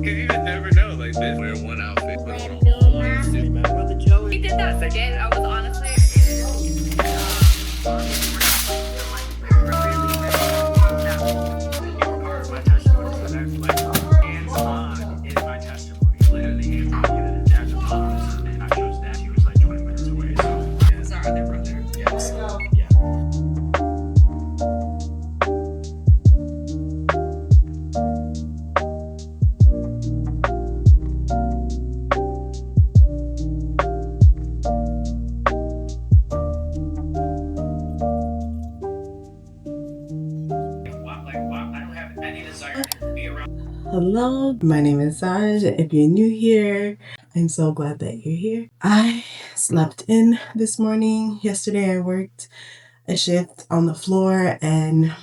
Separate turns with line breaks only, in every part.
you would never know. Like, this wear one outfit, but
My brother Joey.
We did that second. I was honestly
You were part of my testimony, so that's like hands-on in my testimony. Literally hands-on. You did dad's mom's, and I chose that. He was like 20 minutes away. So
is our other brother.
yes, yeah. I don't have any desire to be around.
Hello, my name is Saj. If you're new here, I'm so glad that you're here. I slept in this morning. Yesterday I worked a shift on the floor and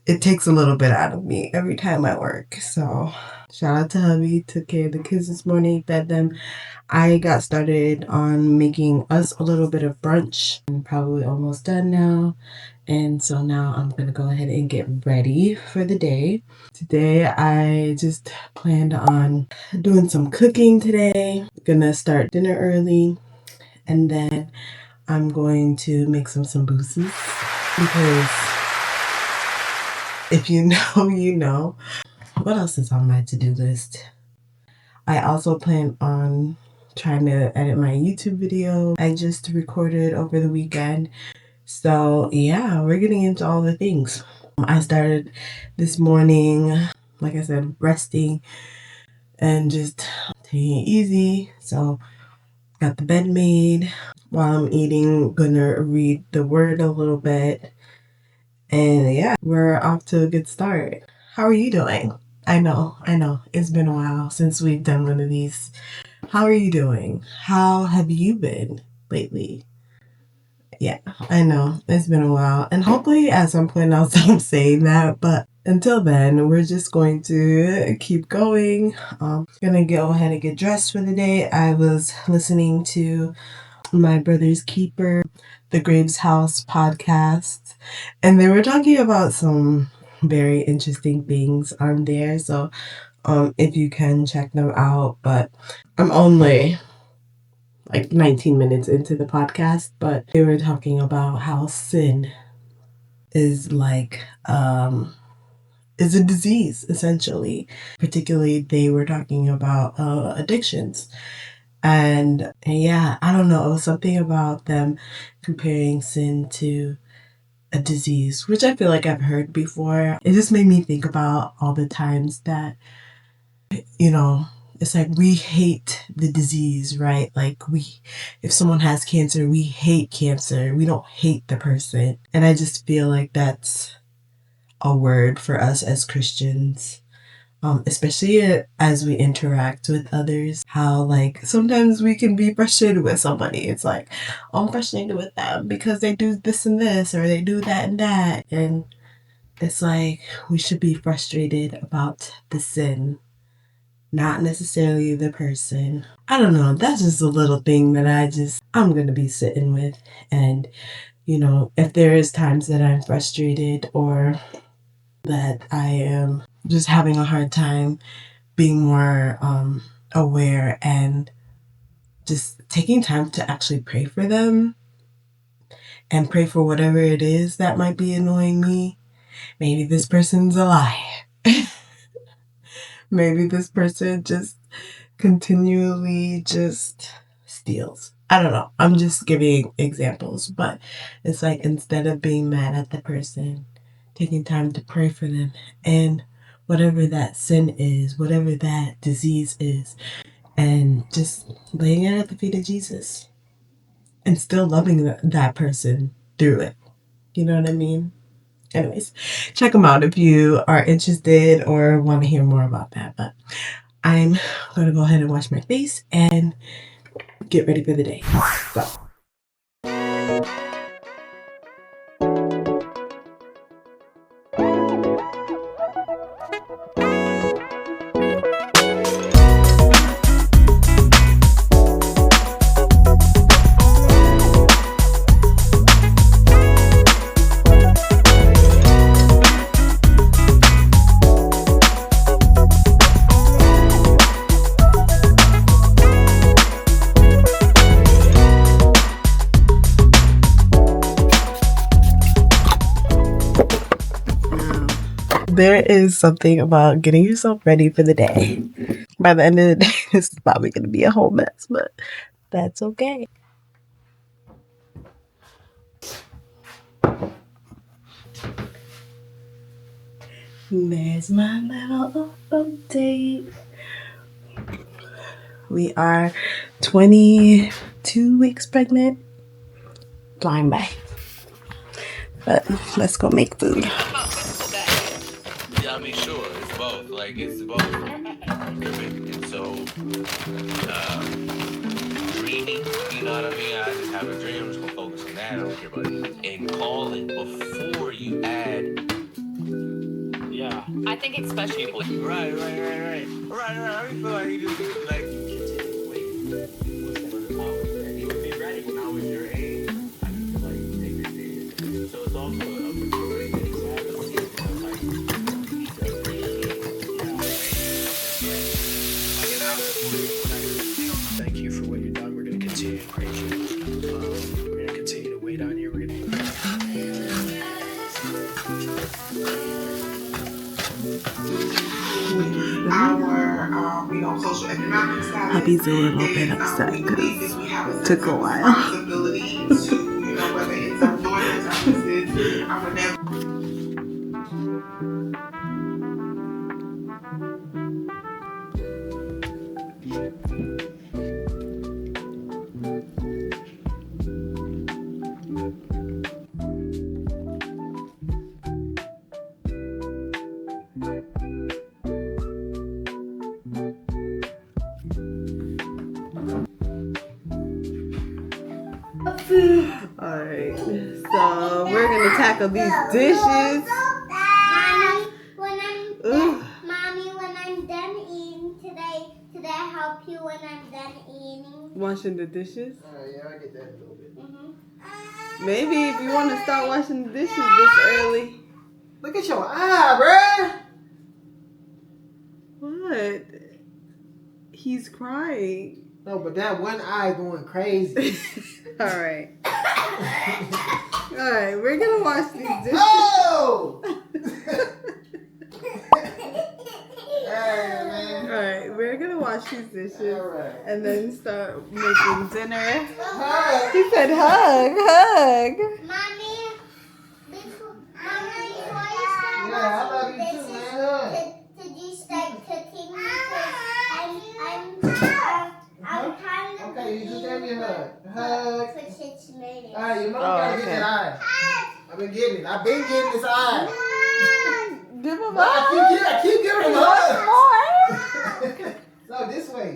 it takes a little bit out of me every time I work. So shout out to hubby, took care of the kids this morning, fed them. I got started on making us a little bit of brunch. I'm probably almost done now. And so now I'm going to go ahead and get ready for the day. Today, I just planned on doing some cooking today. Gonna start dinner early. And then I'm going to make some sambusas. Because if you know, you know. What else is on my to-do list? I also plan on trying to edit my YouTube video I just recorded over the weekend. So yeah, we're getting into all the things. I started this morning, like I said, resting and just taking it easy. So got the bed made. While I'm eating, gonna read the word a little bit. And yeah, we're off to a good start. How are you doing? I know. It's been a while since we've done one of these. How are you doing? How have you been lately? Yeah, I know. It's been a while. And hopefully at some point I'll stop saying that. But until then, we're just going to keep going. Gonna go ahead and get dressed for the day. I was listening to my brother's keeper, the Graves House podcast, and they were talking about some very interesting things on there. So if you can check them out. But I'm only like 19 minutes into the podcast, but they were talking about how sin is like is a disease, essentially. Particularly they were talking about addictions. And yeah, I don't know, it was something about them comparing sin to a disease, which I feel like I've heard before. It just made me think about all the times that, you know, it's like we hate the disease, right? Like if someone has cancer, we hate cancer. We don't hate the person. And I just feel like that's a word for us as Christians, especially as we interact with others, how like sometimes we can be frustrated with somebody. It's like, oh, I'm frustrated with them because they do this and this, or they do that and that. And it's like we should be frustrated about the sin, not necessarily the person. I don't know. That's just a little thing that I'm going to be sitting with. And, you know, if there is times that I'm frustrated or that I am just having a hard time being more aware and just taking time to actually pray for them and pray for whatever it is that might be annoying me. Maybe this person's a liar. Maybe this person just continually just steals. I don't know. I'm just giving examples, but it's like instead of being mad at the person, taking time to pray for them and whatever that sin is, whatever that disease is, and just laying it at the feet of Jesus and still loving that person through it. You know what I mean? Anyways, check them out if you are interested or want to hear more about that. But I'm going to go ahead and wash my face and get ready for the day. So. There is something about getting yourself ready for the day. By the end of the day, this is probably going to be a whole mess, but that's okay. There's my little update. We are 22 weeks pregnant. Flying by. But let's go make food.
Yeah, I mean, sure, it's both. Like, it's both. And so, dreaming, you know what I mean? I just have a dream, I'm just gonna focus on that. I don't care about it. And calling before you add. Yeah.
I think especially
People. Right. I feel like you just, like,
You would be ready when I was your age. I need to like take this in. So it's also a maturity that you have to see, like you need to appreciate. Thank you for what you've done. We're gonna continue to praise you. We're gonna continue to wait on you. We're gonna.
Our social economic status. Hubby's a little bit upset because it took a while. Responsibility to, whether it's our daughters, our sisters, our nephews. Alright, so we're gonna tackle these dishes.
Mommy, when I'm done eating today, could I help you when I'm done eating?
Washing the dishes?
Yeah, I get that a little bit.
Maybe if you want to start washing the dishes this early.
Look at your eye, bruh.
What? He's crying.
No, but that one eye going crazy.
Alright. Alright, we're gonna wash these dishes.
Oh!
Alright, we're gonna wash these dishes
Alright.
and then start making dinner.
Hug.
He said hug, hug.
Mommy, before you start
Yeah, I love you
washing
too,
dishes,
man. Hug.
could you start cooking? I'm kind of
Okay, you just gave me a hug. Hug.
for 6 minutes.
Alright, your mom
Oh,
gotta
okay.
get that eye. I've been getting it. I've been getting this eye.
Give him
But I keep giving him a hug.
more.
No, this way.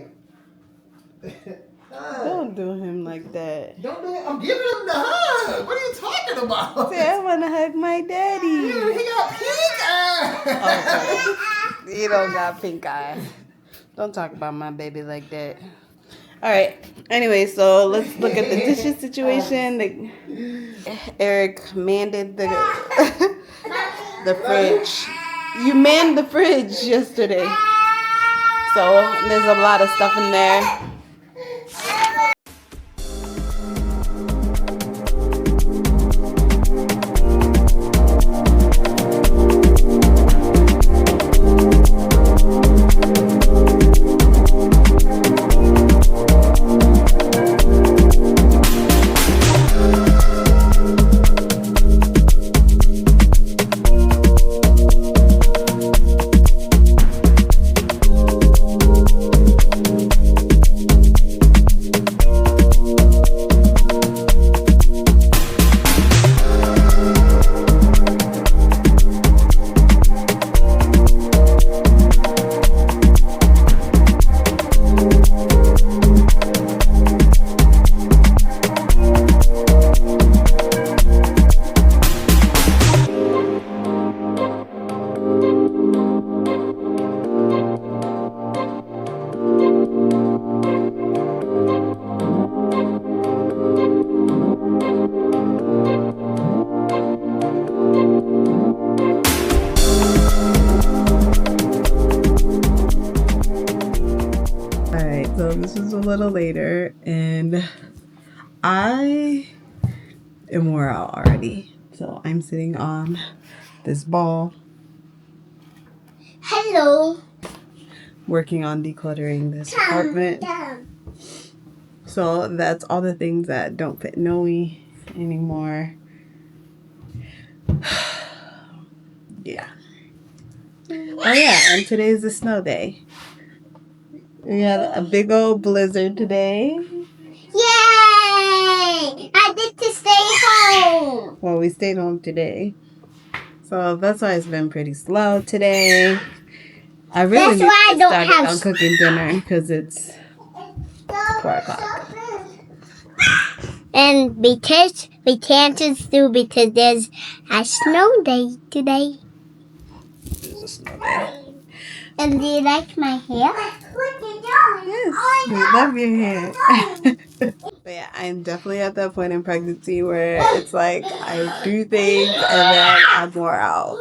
Hug.
Don't do him like that.
Don't do it. I'm giving him the hug. What are you talking about?
Say, I want to hug my daddy.
Dude, he got pink eye.
Okay. You don't got pink eye. Don't talk about my baby like that. All right. Anyway, so let's look at the dishes situation. Eric manned the the fridge. You manned the fridge yesterday. So there's a lot of stuff in there. So this is a little later and I am wore out already. So I'm sitting on this ball
Hello.
working on decluttering this apartment. So that's all the things that don't fit Noe anymore. Yeah. Oh yeah, and today's the snow day. We had a big old blizzard today.
Yay! I get to stay home.
Well, we stayed home today. So that's why it's been pretty slow today. I really
That's
need
why I
to
don't
start
have
on cooking dinner because it's 4 o'clock.
And because we can't just do because there's a snow day today.
It's a snow day.
And do you like my hair?
Yes, we love your hair. But yeah, I'm definitely at that point in pregnancy where it's like I do things and then I bore out.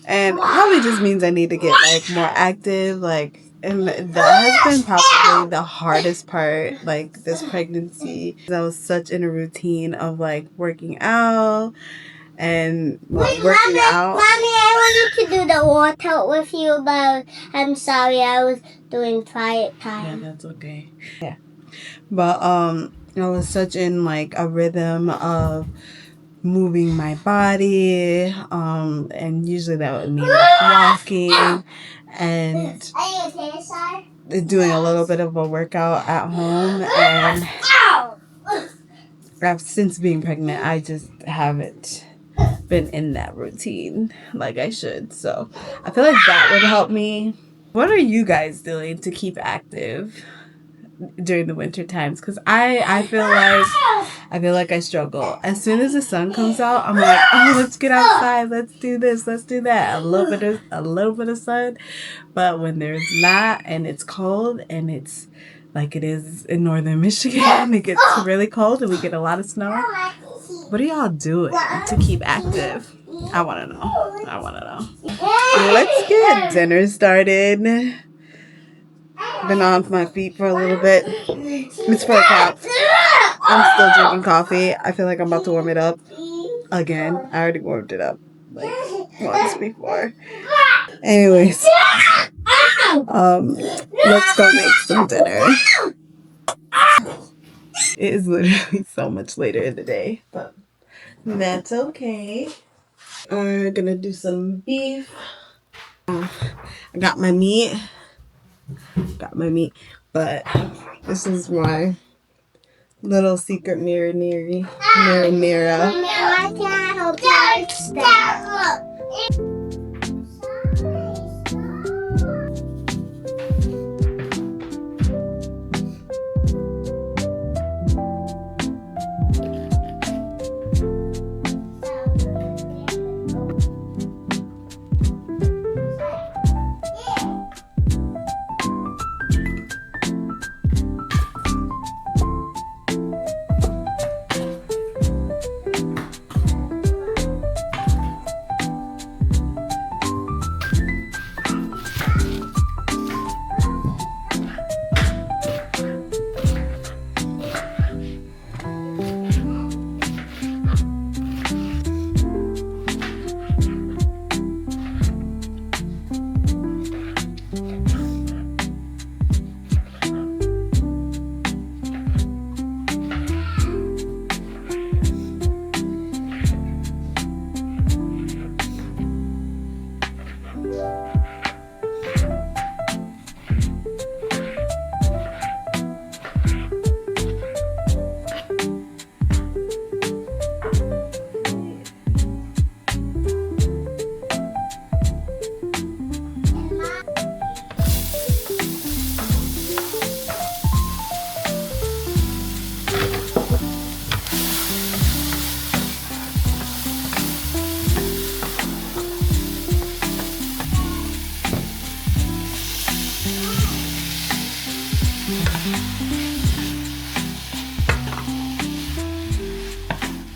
And it probably just means I need to get like more active, like, and that has been probably the hardest part, like this pregnancy. I was such in a routine of like working out and working out.
Mommy, I wanted to do the workout with you, but I'm sorry, I was doing quiet
Yeah,
time.
that's okay. Yeah. But I was such in like a rhythm of moving my body, and usually that would mean like walking and doing a little bit of a workout at home. And since being pregnant, I just haven't been in that routine like I should. So I feel like that would help me. What are you guys doing to keep active during the winter times? Because I feel like I struggle. As soon as the sun comes out, I'm like, oh, let's get outside, let's do this, let's do that. A little bit of sun. But when there's not and it's cold and it's like it is in northern Michigan, it gets really cold and we get a lot of snow. What are y'all doing to keep active? I want to know. Let's get dinner started. Been off my feet for a little bit. It's 4 o'clock. I'm still drinking coffee. I feel like I'm about to warm it up again. I already warmed it up like once before. Anyways, let's go make some dinner. It is literally so much later in the day, but that's okay. We're gonna do some beef. I got my meat. But this is my little secret marinara.
Why can't I help you fix that?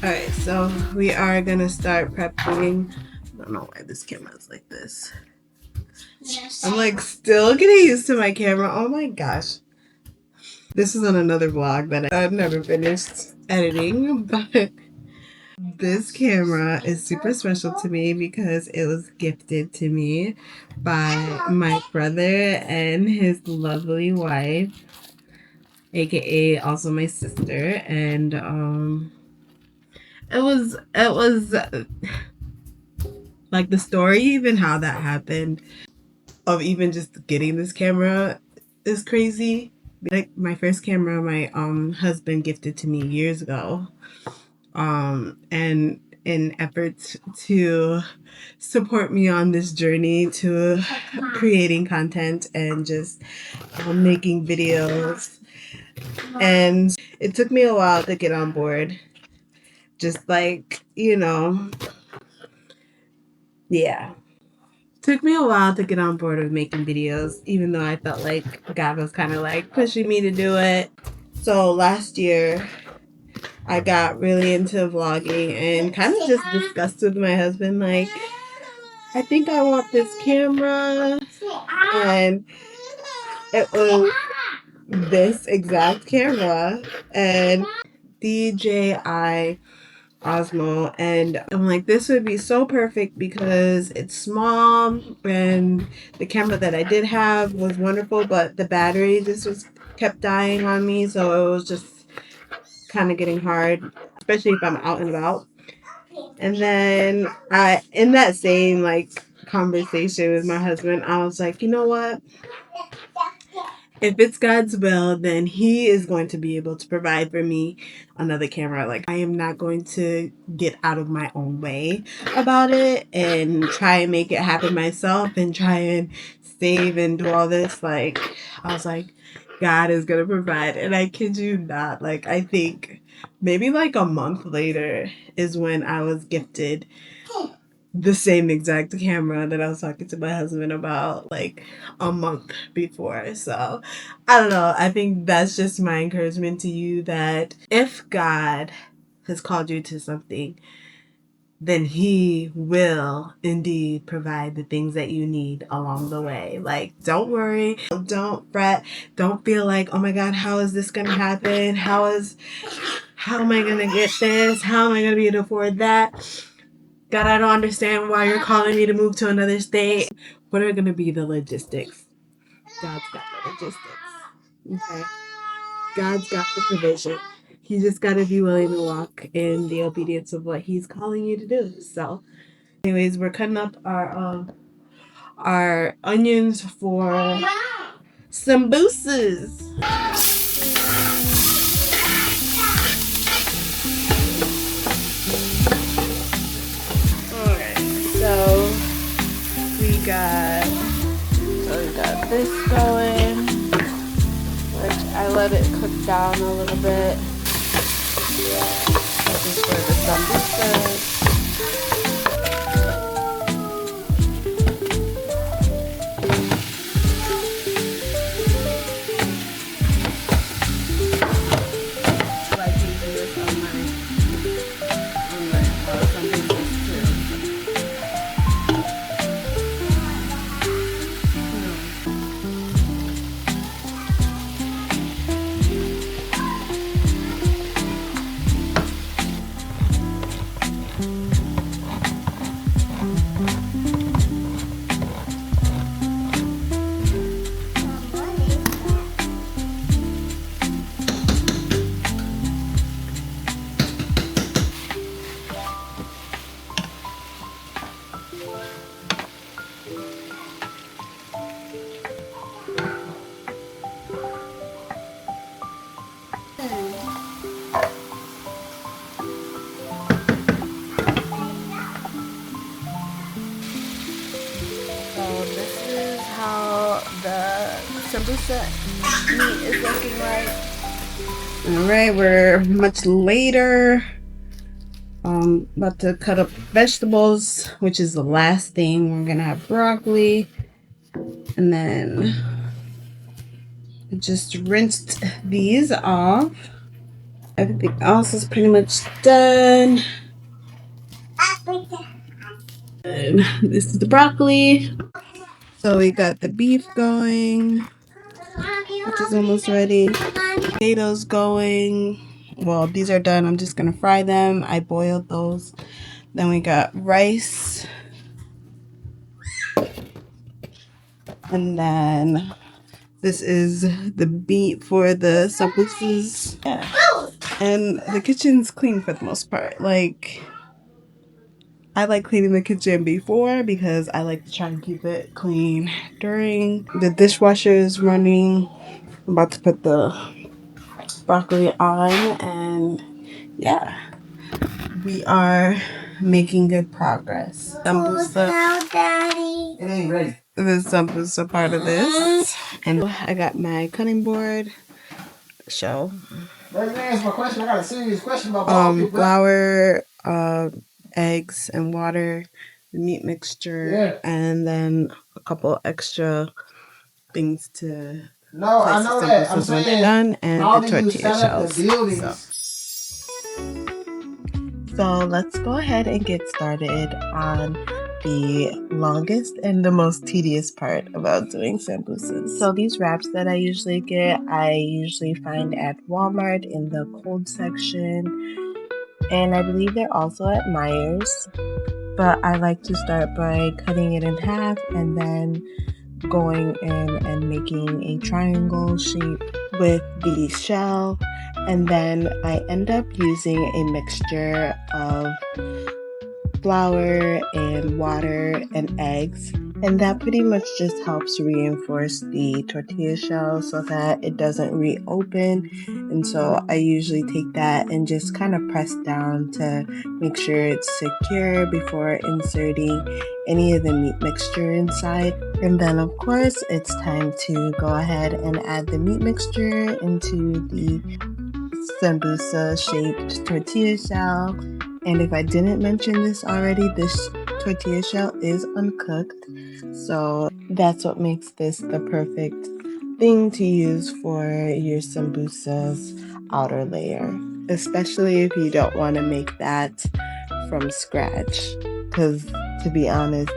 Alright, so we are gonna start prepping. I don't know why this camera is like this. I'm like still getting used to my camera. Oh my gosh. This is on another vlog that I've never finished editing, but This camera is super special to me because it was gifted to me by my brother and his lovely wife, aka also my sister. And it was like the story, even how that happened, of even just getting this camera is crazy. Like my first camera, my husband gifted to me years ago. And in efforts to support me on this journey to creating content and just making videos. And it took me a while to get on board. Just like, yeah. Took me a while to get on board with making videos, even though I felt like God was kind of like pushing me to do it. So last year, I got really into vlogging and kind of just discussed with my husband, like, I think I want this camera. And it was this exact camera and DJI Osmo, and I'm like, this would be so perfect because it's small and the camera that I did have was wonderful, but the battery just was kept dying on me, so it was just kind of getting hard, especially if I'm out and about. And then in that same like conversation with my husband, I was like, you know what? If it's God's will, then He is going to be able to provide for me another camera. Like, I am not going to get out of my own way about it and try and make it happen myself and try and save and do all this. Like, I was like, God is going to provide. And I kid you not, like, I think maybe like a month later is when I was gifted the same exact camera that I was talking to my husband about like a month before. So I don't know. I think that's just my encouragement to you, that if God has called you to something, then He will indeed provide the things that you need along the way. Like, don't worry, don't fret, don't feel like, oh my God, how is this gonna happen? How am I gonna get this? How am I gonna be able to afford that? God, I don't understand why you're calling me to move to another state. What are going to be the logistics? God's got the logistics. Okay? God's got the provision. You just got to be willing to walk in the obedience of what He's calling you to do. So, anyways, we're cutting up our onions for sambusas. Alright, so we got this going, which I let it cook down a little bit. This is for the sambusa. This is how the sambusa meat is looking like. Alright, we're much later. About to cut up vegetables, which is the last thing. We're gonna have broccoli, and then just rinsed these off. Everything else is pretty much done. And this is the broccoli. So we got the beef going, which is almost ready. Potatoes going, well, these are done. I'm just gonna fry them. I boiled those. Then we got rice. And then this is the meat for the sambusas. Yeah. And the kitchen's clean for the most part. Like, I like cleaning the kitchen before because I like to try and keep it clean during. The dishwasher is running. I'm about to put the broccoli on, and yeah, we are making good progress. Sambusa.
Now, Daddy.
It ain't ready.
The sambusa part of this. And I got my cutting board. Show.
Bro, you answer my question. I got a serious question about barbecue.
Flour, eggs, and water, the meat mixture, and then a couple extra things to
No,
place
I know
the
that. I'm
sambusas when they're
saying,
done, and
how
the
do you
tortilla
set up the
shells.
buildings?
So let's go ahead and get started on the longest and the most tedious part about doing sambusas. So these wraps that I usually get, I usually find at Walmart in the cold section, and I believe they're also at Myers. But I like to start by cutting it in half and then going in and making a triangle shape with the shell, and then I end up using a mixture of flour and water and eggs, and that pretty much just helps reinforce the tortilla shell so that it doesn't reopen. And so I usually take that and just kind of press down to make sure it's secure before inserting any of the meat mixture inside. And then of course it's time to go ahead and add the meat mixture into the sambusa shaped tortilla shell. And if I didn't mention this already, this tortilla shell is uncooked, so that's what makes this the perfect thing to use for your sambusa's outer layer, especially if you don't want to make that from scratch, because to be honest,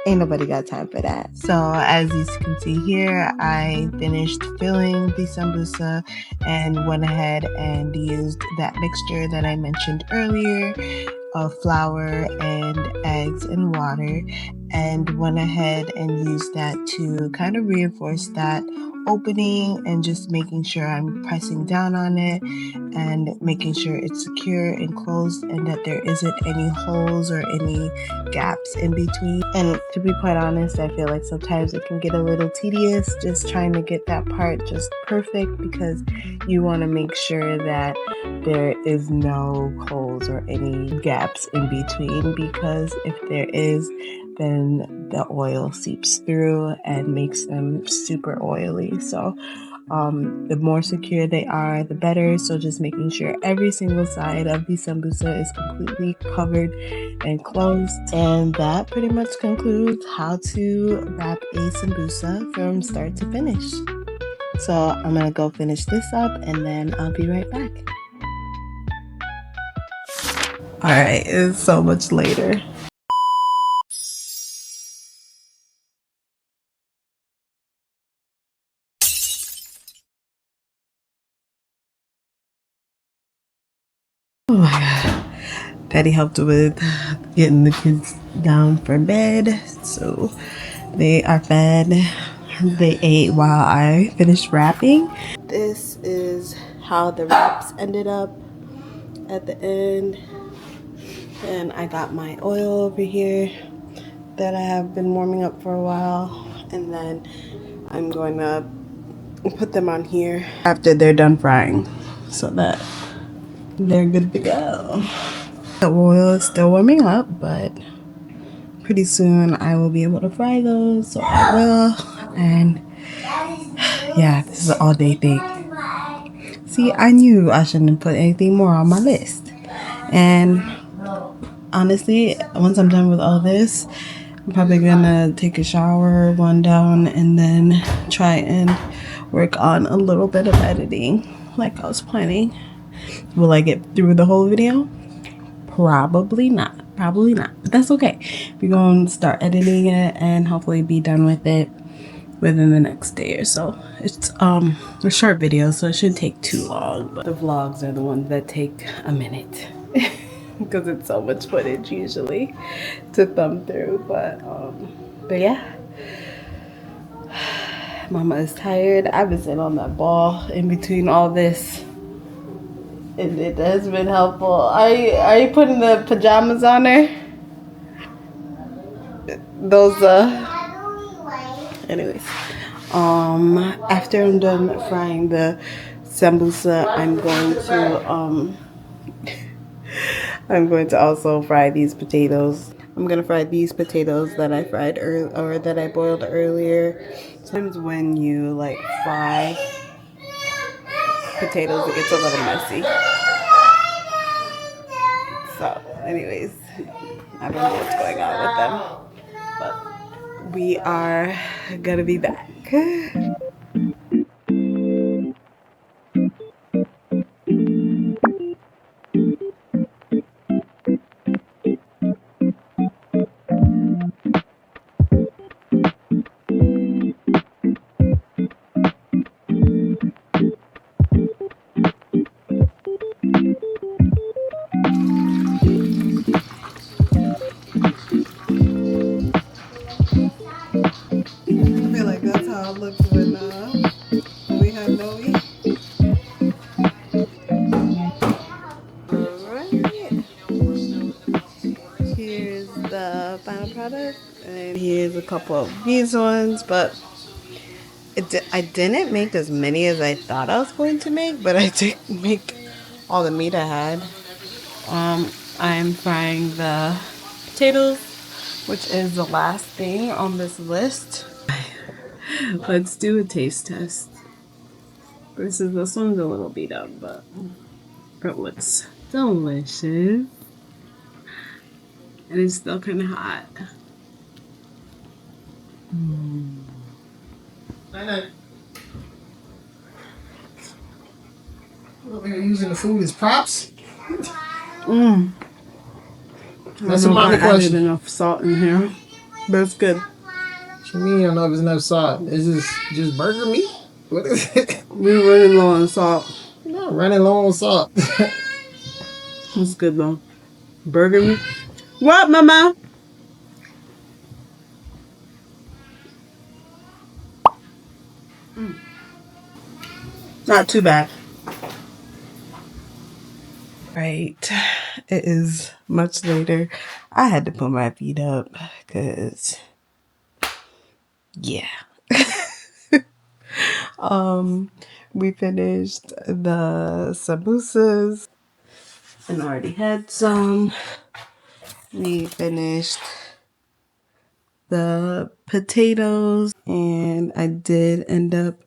ain't nobody got time for that. So as you can see here, I finished filling the sambusa and went ahead and used that mixture that I mentioned earlier of flour and eggs and water, and went ahead and used that to kind of reinforce that opening and just making sure I'm pressing down on it and making sure it's secure and closed and that there isn't any holes or any gaps in between. And to be quite honest, I feel like sometimes it can get a little tedious just trying to get that part just perfect, because you want to make sure that there is no holes or any gaps in between, because if there is, then the oil seeps through and makes them super oily. So the more secure they are, the better. So just making sure every single side of the sambusa is completely covered and closed. And that pretty much concludes how to wrap a sambusa from start to finish. So I'm gonna go finish this up and then I'll be right back. Alright, it's so much later. Oh my god. Daddy helped with getting the kids down for bed. So they are fed. They ate while I finished wrapping. This is how the wraps ended up at the end. And I got my oil over here that I have been warming up for a while. And then I'm going to put them on here after they're done frying so that they're good to go. The oil is still warming up, but pretty soon I will be able to fry those, so I will. And yeah, this is an all day thing. See, I knew I shouldn't put anything more on my list. And honestly, once I'm done with all this, I'm probably gonna take a shower, one down, and then try and work on a little bit of editing like I was planning. Will I get through the whole video? Probably not. But that's okay. We're going to start editing it and hopefully be done with it within the next day or so. It's a short video, so it shouldn't take too long, but the vlogs are the ones that take a minute because it's so much footage usually to thumb through. But yeah, Mama is tired. I've been sitting on that ball in between all this, and it has been helpful. Are you putting the pajamas on her? Those anyways, after I'm done frying the sambusa, I'm going to also fry these potatoes. I'm gonna fry these potatoes that I fried or that I boiled earlier. Sometimes when you like fry potatoes, it gets a little messy. So, anyways, I don't know what's going on with them, but we are gonna be back. I feel like that's how it looks when we have Noe. Alright. Here's the final product. And here's a couple of these ones, but I didn't make as many as I thought I was going to make, but I did make all the meat I had. I'm frying the potatoes, which is the last thing on this list. Let's do a taste test. This one's a little beat up, but it looks delicious. And it's still kind of hot.
Over here using the food as props.
That's a lot of question. Enough salt in here, but it's good.
What you mean you don't know if it's enough salt? Is this just burger meat? What is it?
We're running low on salt.
No, running low on salt.
It's good though. Burger meat. What, Mama? Not too bad. Right. It is much later. I had to put my feet up because, yeah. We finished the sambusas and already had some. We finished the potatoes, and I did end up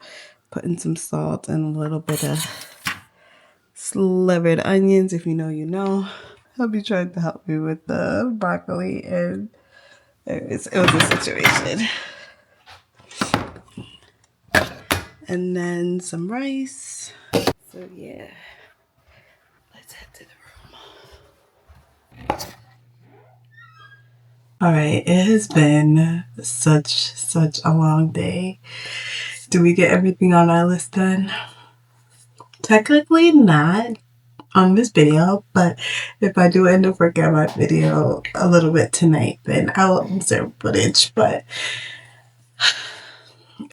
putting some salt and a little bit of slivered onions. If you know, you know. Hubby tried to help me with the broccoli, and it was a situation. And then some rice. So yeah, let's head to the room. All right, it has been such a long day. Did we get everything on our list done? Technically not on this video, but if I do end up working on my video a little bit tonight, then I will insert footage. But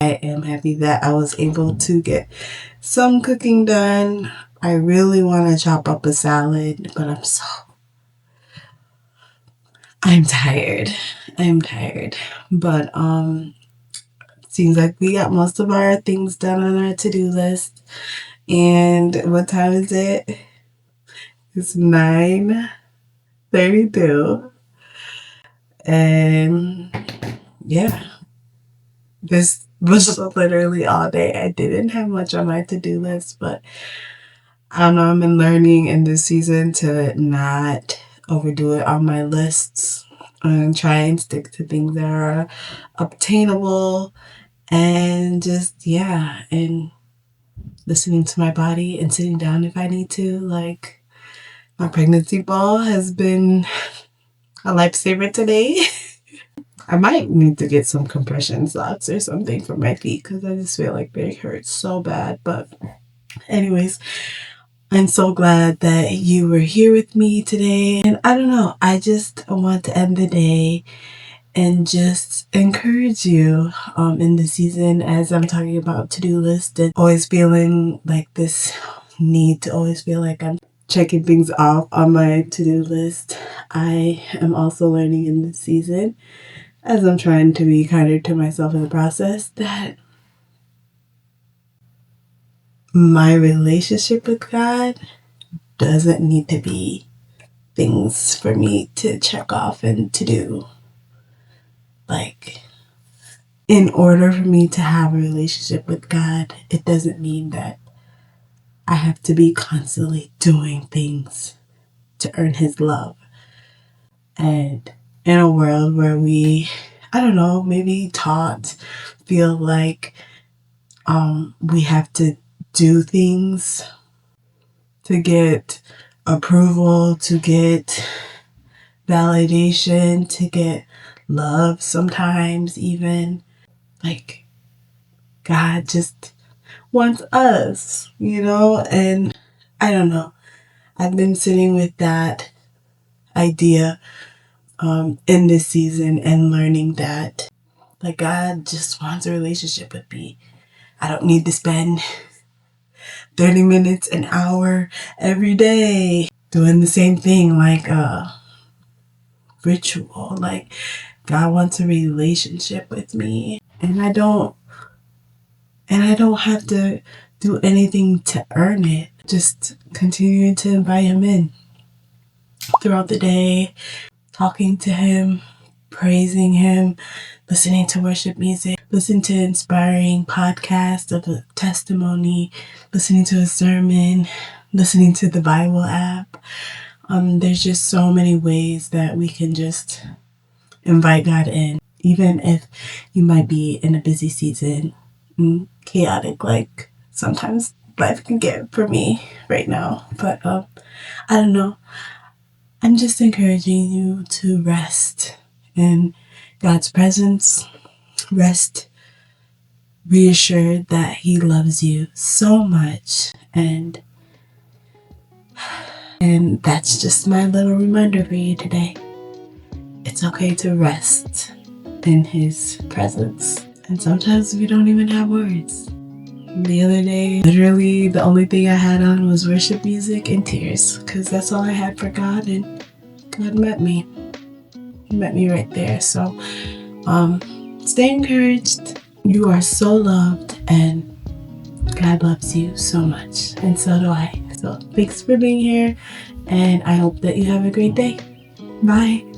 I am happy that I was able to get some cooking done. I really want to chop up a salad, but I'm tired. But seems like we got most of our things done on our to-do list. And what time is it? It's 9:32. And yeah, this was literally all day. I didn't have much on my to-do list, but I don't know, I've been learning in this season to not overdo it on my lists and try and stick to things that are obtainable, and just, yeah, and listening to my body and sitting down if I need to. Like, my pregnancy ball has been a lifesaver today. I might need to get some compression socks or something for my feet because I just feel like they hurt so bad. But anyways, I'm so glad that you were here with me today. And I don't know, I just want to end the day and just encourage you in the season as I'm talking about to-do list and always feeling like this need to always feel like I'm checking things off on my to-do list. I am also learning in this season, as I'm trying to be kinder to myself in the process, that my relationship with God doesn't need to be things for me to check off and to do. Like, in order for me to have a relationship with God, it doesn't mean that I have to be constantly doing things to earn His love. And in a world where we, I don't know, maybe taught, feel like we have to do things to get approval, to get validation, to get love sometimes even. Like, God just wants us, and I don't know. I've been sitting with that idea in this season and learning that, like, God just wants a relationship with me. I don't need to spend 30 minutes, an hour every day doing the same thing like a ritual. Like, God wants a relationship with me, and I don't have to do anything to earn it. Just continuing to invite Him in throughout the day, talking to Him, praising Him, listening to worship music, listening to inspiring podcasts of a testimony, listening to a sermon, listening to the Bible app. There's just so many ways that we can just invite God in, even if you might be in a busy season, chaotic, like sometimes life can get for me right now. But I don't know. I'm just encouraging you to rest in God's presence, rest reassured that He loves you so much, and that's just my little reminder for you today. It's okay to rest in His presence. And sometimes we don't even have words. The other day, literally the only thing I had on was worship music and tears, because that's all I had for God, and God met me. He met me right there. So stay encouraged. You are so loved, and God loves you so much, and so do I. So thanks for being here, and I hope that you have a great day. Bye.